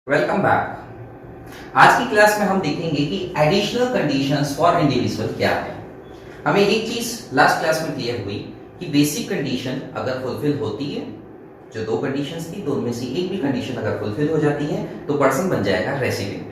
Welcome back. आज की class में हम देखेंगे कि एडिशनल कंडीशंस फॉर इंडिविजुअल क्या है। हमें एक चीज लास्ट क्लास में क्लियर हुई कि बेसिक कंडीशन अगर फुलफिल होती है, जो दो कंडीशंस थी दोनों में से एक भी कंडीशन अगर फुलफिल हो जाती है तो पर्सन बन जाएगा resident.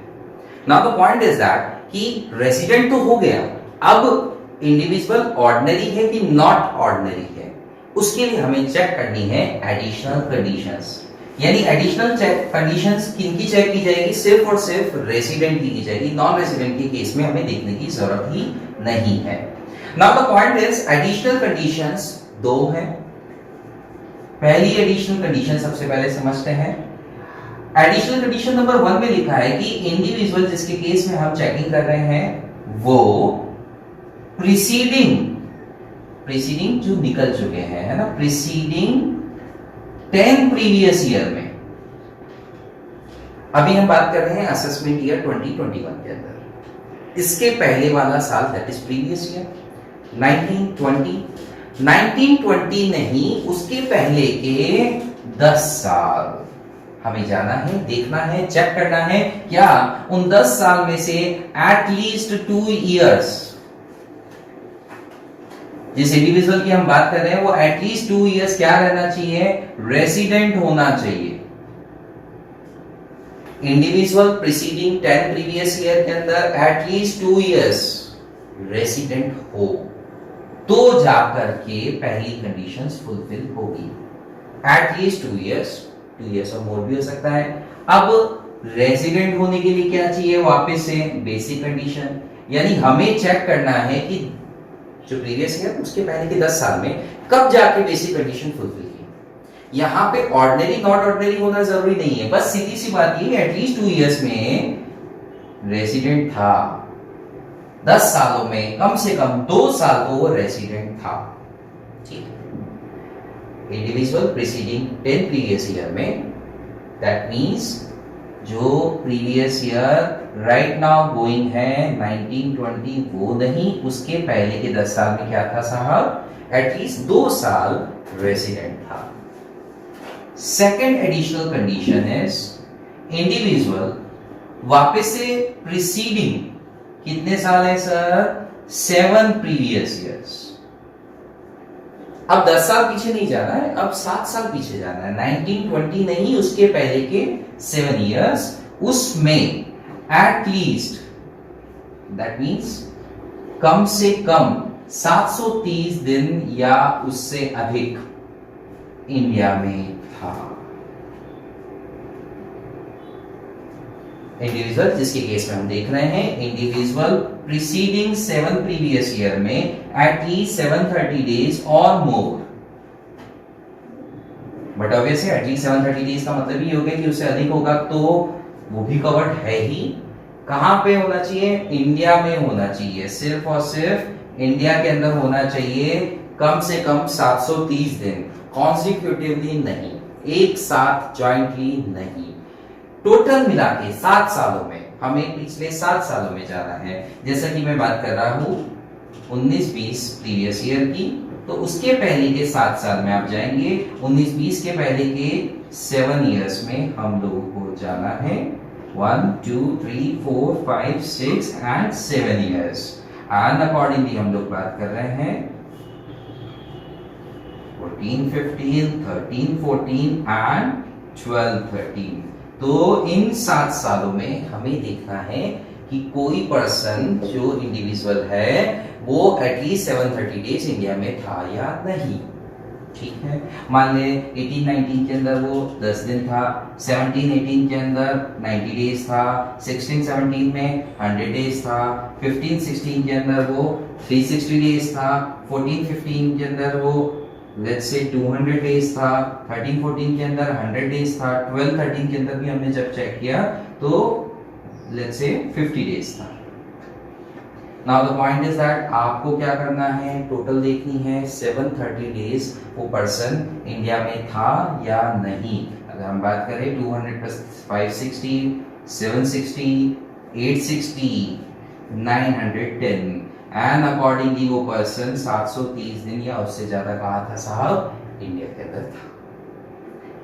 Now the point is that कि रेसिडेंट तो हो गया, अब इंडिविजुअल ऑर्डिनरी है कि नॉट ऑर्डिनरी है, उसके लिए हमें चेक करनी है एडिशनल कंडीशंस। यानी एडिशनल कंडीशंस किनकी चेक की जाएगी? सिर्फ और सिर्फ रेसिडेंट की जाएगी। नॉन रेसिडेंट के केस में हमें देखने की जरूरत ही नहीं है। Now the point is additional conditions दो हैं। पहली एडिशनल कंडीशन सबसे पहले समझते हैं। एडिशनल कंडीशन नंबर 1 में लिखा है कि इंडिविजुअल जिसके केस में हम चेकिंग कर रहे हैं वो प्रीसीडिंग जो निकल चुके हैं, है ना, प्रीसीडिंग 10 प्रीवियस ईयर में, अभी हम बात कर रहे हैं असेसमेंट ईयर 2021 के अंदर, इसके पहले वाला साल दैट इज प्रीवियस ईयर 1920 नहीं, उसके पहले के 10 साल हमें जाना है, देखना है, चेक करना है क्या उन 10 साल में से एटलीस्ट 2 इयर्स, जिस इंडिविजुअल की हम बात कर रहे हैं वो एटलीस्ट 2 इयर्स क्या रहना चाहिए? रेसिडेंट होना चाहिए। इंडिविजुअल प्रीसीडिंग 10 प्रीवियस ईयर के अंदर एटलीस्ट 2 इयर्स रेसिडेंट हो तो जाकर के पहली कंडीशंस फुलफिल होगी। एटलीस्ट 2 इयर्स और मोर भी हो सकता है। अब रेसिडेंट होने के लिए क्या चाहिए? वापस से बेसिक कंडीशन, यानी हमें चेक करना है कि जो प्रीवियस ईयर उसके पहले के 10 साल में कब जाके बेसिक कंडीशन फुलफिल की। यहां पे ऑर्डिनरी नॉट ऑर्डिनरी होना जरूरी नहीं है, बस सीधी सी बात ये एटलीस्ट 2 इयर्स में रेसिडेंट था, 10 सालों में कम से कम 2 साल तो वो रेसिडेंट था। ठीक है, इंडिविजुअल प्रीसीडिंग 10 प्रीवियस ईयर में, दैट मींस जो previous year right now going है 1920 वो नहीं, उसके पहले के 10 साल में क्या था साहब? एटलीस्ट 2 साल रेसिडेंट था। Second additional condition is individual वापस से प्रीसीडिंग कितने साल है सर? 7 previous years. अब 10 साल पीछे नहीं जाना है, अब 7 साल पीछे जाना है। 1920 नहीं, उसके पहले के 7 इयर्स, उसमें एटलीस्ट दैट मींस कम से कम 730 दिन या उससे अधिक इंडिया में था। इंडिविजुअल जिसके केस में हम देख रहे हैं, इंडिविजुअल प्रीसीडिंग 7 प्रीवियस ईयर में एटलीस्ट 730 डेज और मोर। बट ऑब्वियसली एटलीस्ट 730 डेज का मतलब ये हो गया कि उससे अधिक होगा तो वो भी कवर्ड है ही। कहां पे होना चाहिए? इंडिया में होना चाहिए, सिर्फ और सिर्फ इंडिया के अंदर होना चाहिए, कम से कम 730 दिन, कॉन्सिक्यूटिवली नहीं, एक साथ जॉइंटली नहीं। टोटल मिला के 7 सालों में, हमें पिछले 7 सालों में जाना है। जैसा कि मैं बात कर रहा हूं 1920 प्रीवियस ईयर की, तो उसके पहले के 7 साल में आप जाएंगे, 1920 के पहले के 7 इयर्स में हम लोगों को जाना है 1 2 3 4 5 6 एंड 7 इयर्स। एंड अकॉर्डिंगली हम लोग बात कर रहे हैं 14 15 13 14 एंड 12 13। तो इन 7 सालों में हमें देखना है कि कोई पर्सन जो इंडिविजुअल है वो एटलीस्ट 730 डेज इंडिया में था या नहीं। ठीक है, मान ले 18-19 के अंदर वो 10 दिन था, 17-18 के अंदर 90 डेज था, 16-17 में 100 डेज था, 15-16 के अंदर वो 360 डेज था, 14-15 के अंदर वो लेट्स से 200 डेज था, 13-14 के अंदर 100 डेज था, 12-13 के अंदर भी हमने जब चेक किया तो लेट्स से 50 डेज था। Now the point is that आपको क्या करना है? टोटल देखनी है 730 डेज वो पर्सन इंडिया में था या नहीं। अगर हम बात करें 200 प्लस 560 760 860 910 एंड अकॉर्डिंगली वो पर्सन 730 दिन या उससे ज्यादा कहा था साहब इंडिया के अंदर था।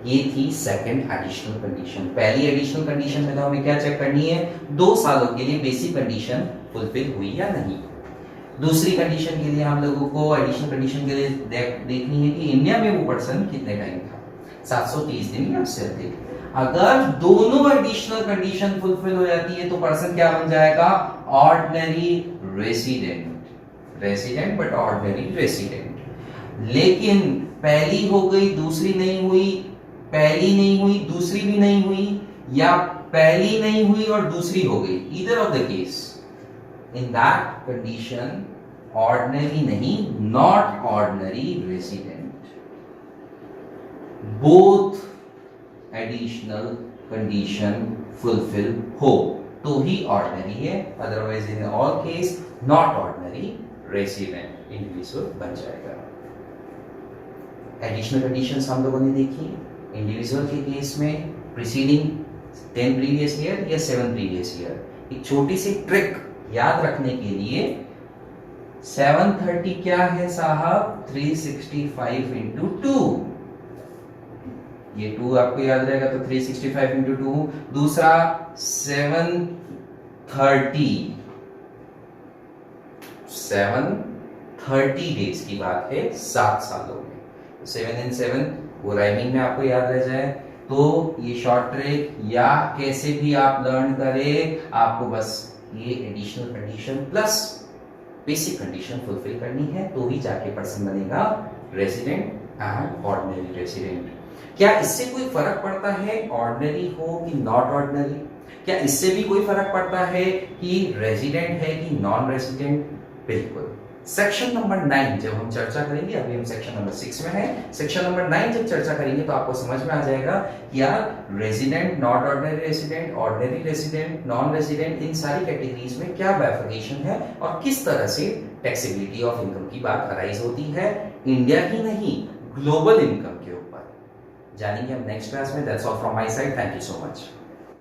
ये थी सेकंड एडिशनल कंडीशन। पहली एडिशनल कंडीशन में तो हमें क्या चेक करनी है, 2 सालों के लिए बेसिक कंडीशन फुलफिल हुई या नहीं। दूसरी कंडीशन के लिए हम लोगों को एडिशनल कंडीशन के लिए देखनी है कि इंडिया में वो पर्सन कितने टाइम था, 730 दिन या उससे अधिक। अगर दोनों एडिशनल कंडीशन फुलफिल हो जाती है तो पर्सन क्या बन जाएगा, ordinary resident. Resident but ordinary resident. लेकिन पहली हो गई दूसरी नहीं हुई, पहली नहीं हुई दूसरी भी नहीं हुई, या पहली नहीं हुई और दूसरी हो गई, either of the case, in that condition ordinary नहीं, not ordinary resident, both additional condition fulfil हो तो ही ऑर्डिनरी है, otherwise in all case not ordinary resident, individual बन जाएगा। एडिशनल कंडीशंस हम लोगों ने देखी। इंडिविजुअल के केस में प्रीसीडिंग 10 प्रीवियस ईयर या 7 प्रीवियस ईयर। एक छोटी सी ट्रिक याद रखने के लिए, 730 क्या है साहब, 365 इंटू 2। ये 2 आपको याद रहेगा तो 365 इंटू 2। दूसरा 730 डेज की बात है 7 सालों में। 7 and 7 वो राइमिंग में आपको याद रह जाए तो ये शॉर्ट ट्रिक या कैसे भी आप लर्न करें, आपको बस ये additional condition plus basic condition fulfil करनी है तो ही जाके पर्सन बनेगा रेसिडेंट एंड ऑर्डिनरी रेसिडेंट। क्या इससे कोई फर्क पड़ता है ऑर्डिनरी हो कि नॉट ऑर्डिनरी? क्या इससे भी कोई फर्क पड़ता है कि रेसिडेंट है कि नॉन रेसिडेंट? बिल्कुल। सेक्शन नंबर 9 जब हम चर्चा करेंगे, अभी हम सेक्शन नंबर 6 में हैं, सेक्शन नंबर 9 जब चर्चा करेंगे तो आपको समझ में आ जाएगा कि यार resident, not ordinary resident, ordinary resident, non resident, इन सारी कैटेगरीज में क्या बाइफर्केशन है और किस तरह से टैक्सेबिलिटी ऑफ इनकम की बात अराइज होती है, इंडिया ही नहीं ग्लोबल इनकम के ऊपर। जानेंगे हम नेक्स्ट क्लास में। That's all from my side, thank you so much.